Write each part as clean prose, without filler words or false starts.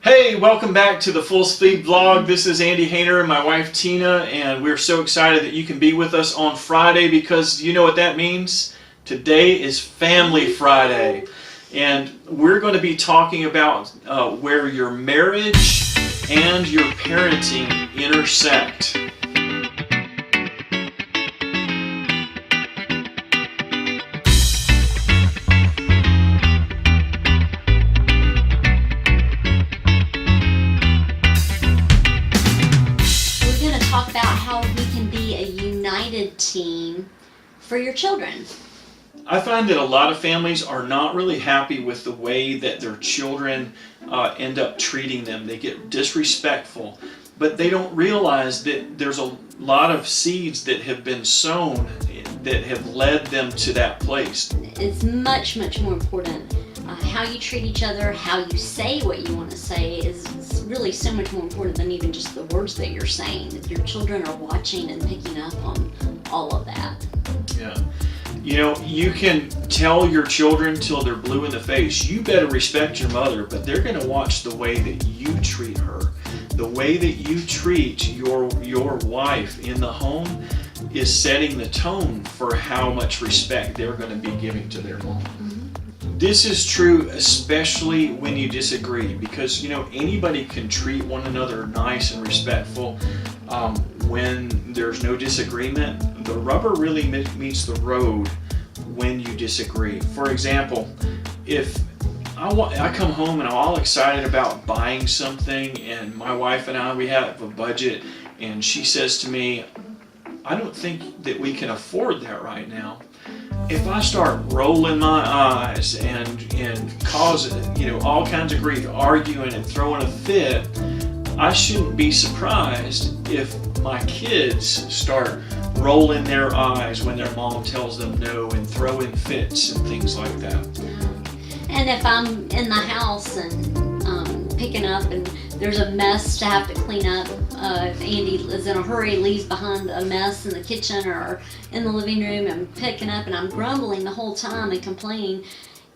Hey, welcome back to the Full Speed Vlog. This is Andy Hayner and my wife Tina, and we're so excited that you can be with us on Friday because you know what that means? Today is Family Friday, and we're going to be talking about where your marriage and your parenting intersect. Talk about how we can be a united team for your children. I find that a lot of families are not really happy with the way that their children end up treating them. They get disrespectful, but they don't realize that there's a lot of seeds that have been sown that have led them to that place. It's much more important. How you treat each other, how you say what you want to say is really so much more important than even just the words that you're saying. If your children are watching and picking up on all of that. Yeah. You know, you can tell your children till they're blue in the face, you better respect your mother, but they're going to watch the way that you treat her. The way that you treat your wife in the home is setting the tone for how much respect they're going to be giving to their mom. This is true especially when you disagree, because you know anybody can treat one another nice and respectful when there's no disagreement. The rubber really meets the road when you disagree. For example, if I come home and I'm all excited about buying something, and my wife and I, we have a budget, and she says to me, I don't think that we can afford that right now. If I start rolling my eyes and causing all kinds of grief, arguing and throwing a fit, I shouldn't be surprised if my kids start rolling their eyes when their mom tells them no and throwing fits and things like that. And if I'm in the house and picking up and there's a mess to have to clean up, if Andy is in a hurry, leaves behind a mess in the kitchen or in the living room, and picking up and I'm grumbling the whole time and complaining,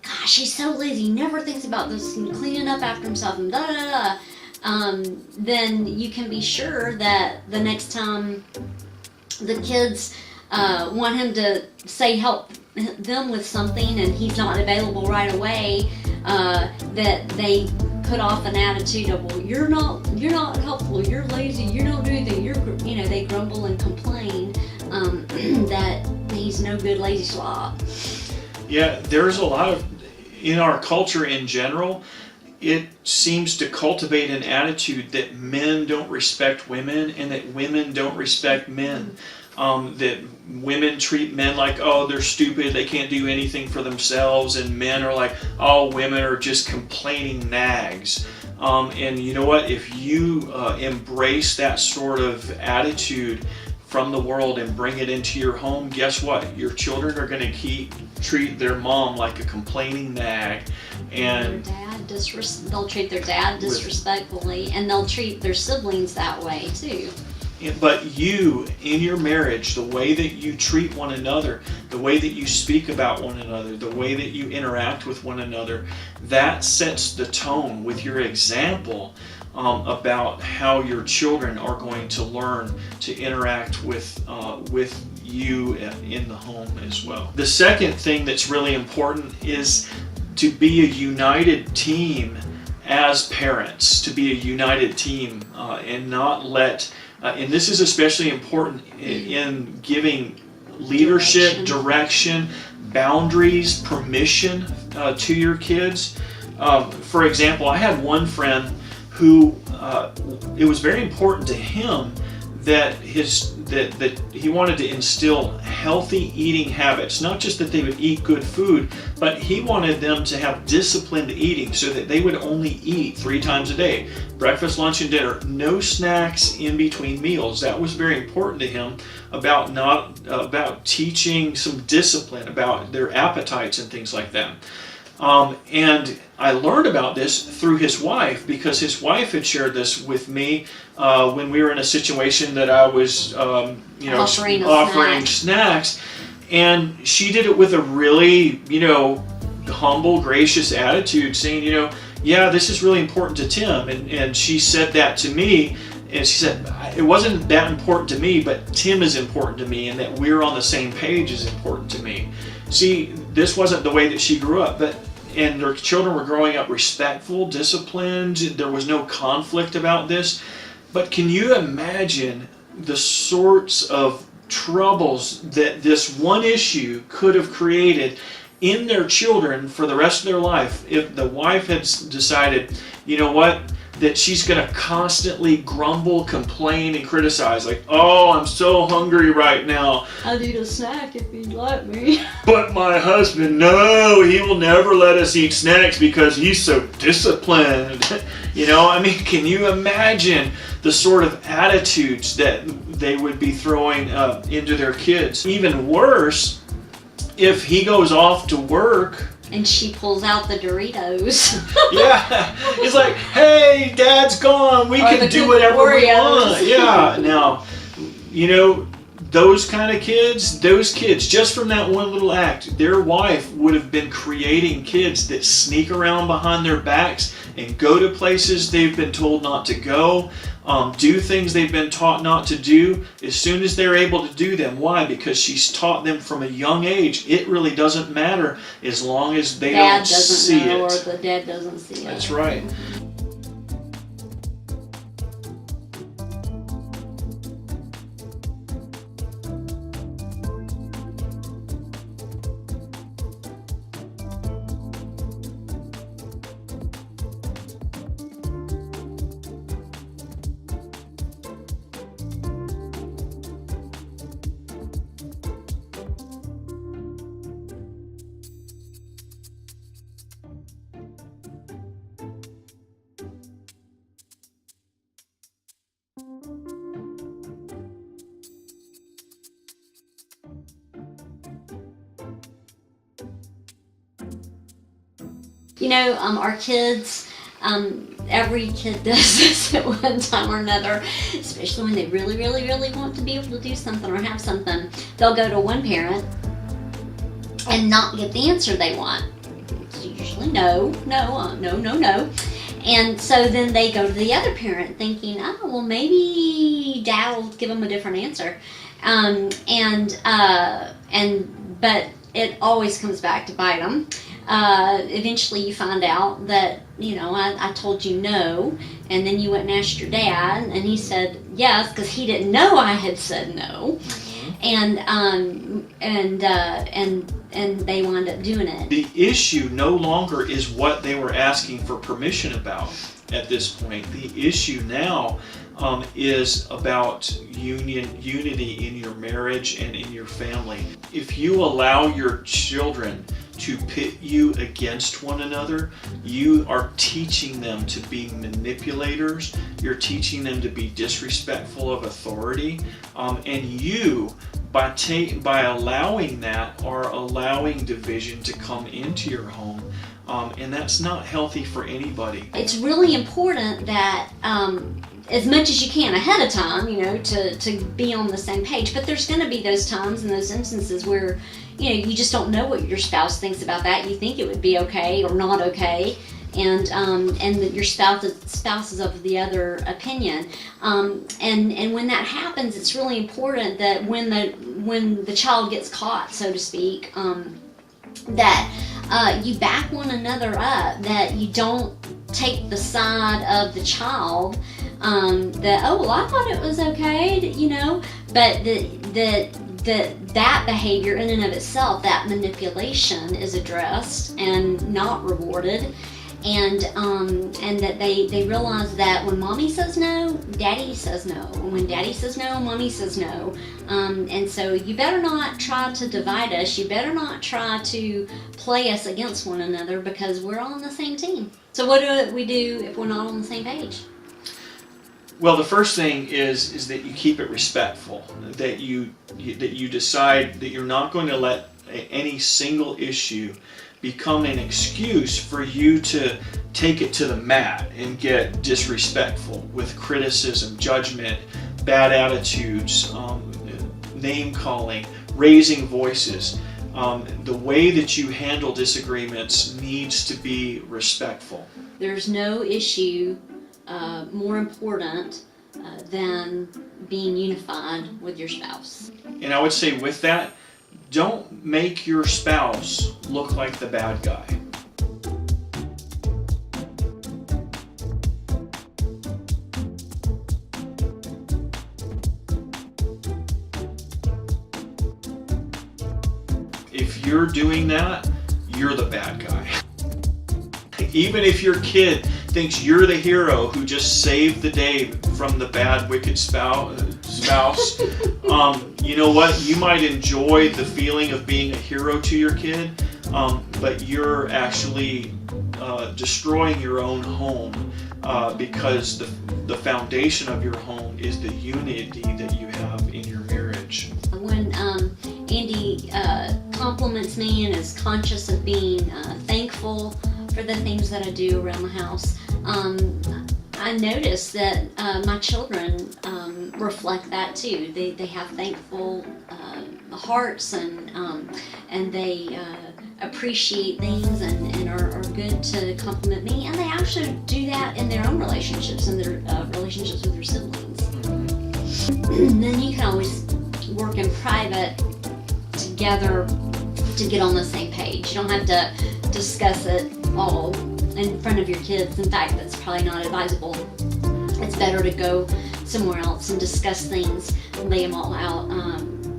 gosh, he's so lazy, he never thinks about this and cleaning up after himself and da da da, then you can be sure that the next time the kids want him to help them with something and he's not available right away, that they put off an attitude of, well, you're not helpful, you're lazy, you don't do anything, they grumble and complain that he's no good, lazy slob. Yeah, there's a lot of, in our culture in general, it seems to cultivate an attitude that men don't respect women and that women don't respect men. That women treat men like, oh, they're stupid, they can't do anything for themselves, and men are like, oh, women are just complaining nags. And you know what? If you embrace that sort of attitude from the world and bring it into your home, guess what? Your children are going to treat their mom like a complaining nag, and they'll treat their dad disrespectfully, and they'll treat their siblings that way too. But you, in your marriage, the way that you treat one another, the way that you speak about one another, the way that you interact with one another, that sets the tone with your example about how your children are going to learn to interact with you in the home as well. The second thing that's really important is to be a united team as parents, to be a united team and not let and this is especially important in giving leadership, direction, boundaries, permission to your kids. For example, I had one friend who it was very important to him that he wanted to instill healthy eating habits. Not just that they would eat good food, but he wanted them to have disciplined eating so that they would only eat 3 times a day. Breakfast, lunch, and dinner. No snacks in between meals. That was very important to him about teaching some discipline about their appetites and things like that. And I learned about this through his wife, because his wife had shared this with me when we were in a situation that I was offering snacks, and she did it with a really humble, gracious attitude, saying, yeah, this is really important to Tim. And she said that to me. And she said, it wasn't that important to me, but Tim is important to me, and that we're on the same page is important to me. See, this wasn't the way that she grew up, and their children were growing up respectful, disciplined. There was no conflict about this. But can you imagine the sorts of troubles that this one issue could have created in their children for the rest of their life if the wife had decided, you know what, that she's going to constantly grumble, complain, and criticize, like, oh, I'm so hungry right now. I'll eat a snack if you'd let me. But my husband, no, he will never let us eat snacks because he's so disciplined. You know, I mean, can you imagine the sort of attitudes that they would be throwing into their kids? Even worse, if he goes off to work and she pulls out the Doritos. Yeah, it's like, hey, Dad's gone. We can do whatever we want. Yeah. Now, you know, those kind of kids, just from that one little act, their wife would have been creating kids that sneak around behind their backs and go to places they've been told not to go, do things they've been taught not to do as soon as they're able to do them. Why? Because she's taught them from a young age. It really doesn't matter as long as they don't see it. Or the dad doesn't see it. That's right. You know, our kids, every kid does this at one time or another, especially when they really, really, really want to be able to do something or have something. They'll go to one parent and not get the answer they want. It's usually no. And so then they go to the other parent thinking, oh, well, maybe Dad will give them a different answer. But it always comes back to bite them. Eventually you find out that, you know, I told you no, and then you went and asked your dad, and he said yes, because he didn't know I had said no. And they wind up doing it. The issue no longer is what they were asking for permission about at this point. The issue now is about unity in your marriage and in your family. If you allow your children to pit you against one another, you are teaching them to be manipulators. You're teaching them to be disrespectful of authority, and you, by allowing that, are allowing division to come into your home, and that's not healthy for anybody. It's really important that as much as you can ahead of time, you know, to be on the same page. But there's going to be those times and those instances where, you know, you just don't know what your spouse thinks about that. You think it would be okay or not okay, and that your spouse is of the other opinion. And when that happens, it's really important that when the child gets caught, so to speak, that you back one another up, that you don't take the side of the child, that, oh, well, I thought it was okay, you know, but that behavior in and of itself, that manipulation, is addressed and not rewarded, and that they realize that when mommy says no, daddy says no, and when daddy says no, mommy says no, and so you better not try to divide us, you better not try to play us against one another, because we're all on the same team. So what do we do if we're not on the same page? Well, the first thing is that you keep it respectful, that you decide that you're not going to let any single issue become an excuse for you to take it to the mat and get disrespectful with criticism, judgment, bad attitudes, name calling, raising voices. The way that you handle disagreements needs to be respectful. there's no issue more important than being unified with your spouse. And I would say with that, don't make your spouse look like the bad guy. If you're doing that, you're the bad guy. Even if your kid thinks you're the hero who just saved the day from the bad, wicked spouse, you know what? You might enjoy the feeling of being a hero to your kid, but you're actually destroying your own home because the foundation of your home is the unity that you have in your marriage. When Andy compliments me and is conscious of being thankful for the things that I do around the house, I notice that my children reflect that too. They have thankful hearts, and they appreciate things and are good to compliment me, and they actually do that in their own relationships and their relationships with their siblings. And then you can always work in private together to get on the same page. You don't have to discuss it all in front of your kids. In fact, that's probably not advisable. It's better to go somewhere else and discuss things, lay them all out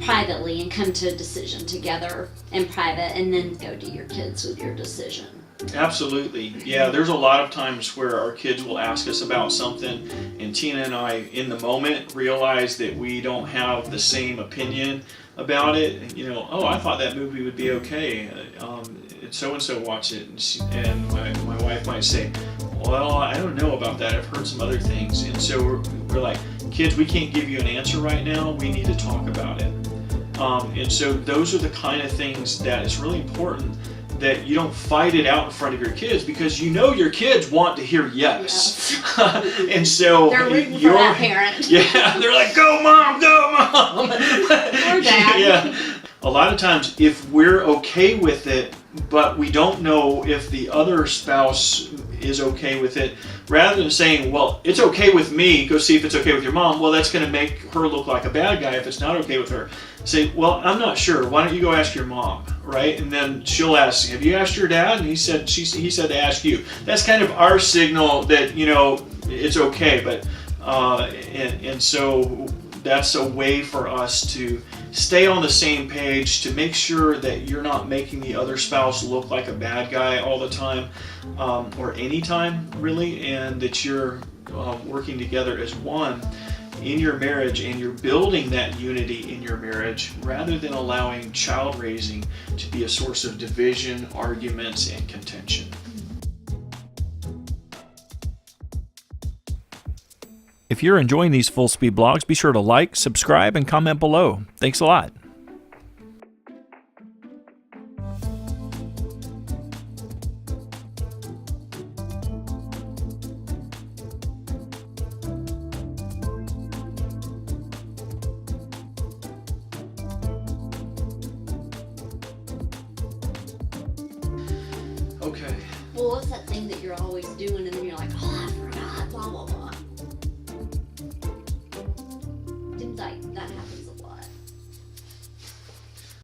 privately, and come to a decision together in private, and then go to your kids with your decision. Absolutely. Yeah, there's a lot of times where our kids will ask us about something, and Tina and I, in the moment, realize that we don't have the same opinion about it. You know, oh, I thought that movie would be okay. So-and-so watched it, and my wife might say, well, I don't know about that. I've heard some other things. And so we're like, kids, we can't give you an answer right now. We need to talk about it. And so those are the kind of things that it's really important that you don't fight it out in front of your kids, because you know your kids want to hear yes. And so they're rooting for that parent. Yeah, they're like, go mom, go mom. Or dad. Yeah. A lot of times, if we're okay with it, but we don't know if the other spouse is okay with it, rather than saying, well, it's okay with me, go see if it's okay with your mom, well, that's going to make her look like a bad guy if it's not okay with her. Say, well, I'm not sure. Why don't you go ask your mom, right? And then she'll ask, have you asked your dad? And he said to ask you. That's kind of our signal that, you know, it's okay. But and so that's a way for us to stay on the same page, to make sure that you're not making the other spouse look like a bad guy all the time, or anytime really, and that you're working together as one in your marriage, and you're building that unity in your marriage, rather than allowing child raising to be a source of division, arguments, and contention. If you're enjoying these Full Speed blogs, be sure to like, subscribe, and comment below. Thanks a lot. Okay. Well, what's that thing that you're always doing, and then you're like, oh, I forgot, blah, blah, blah.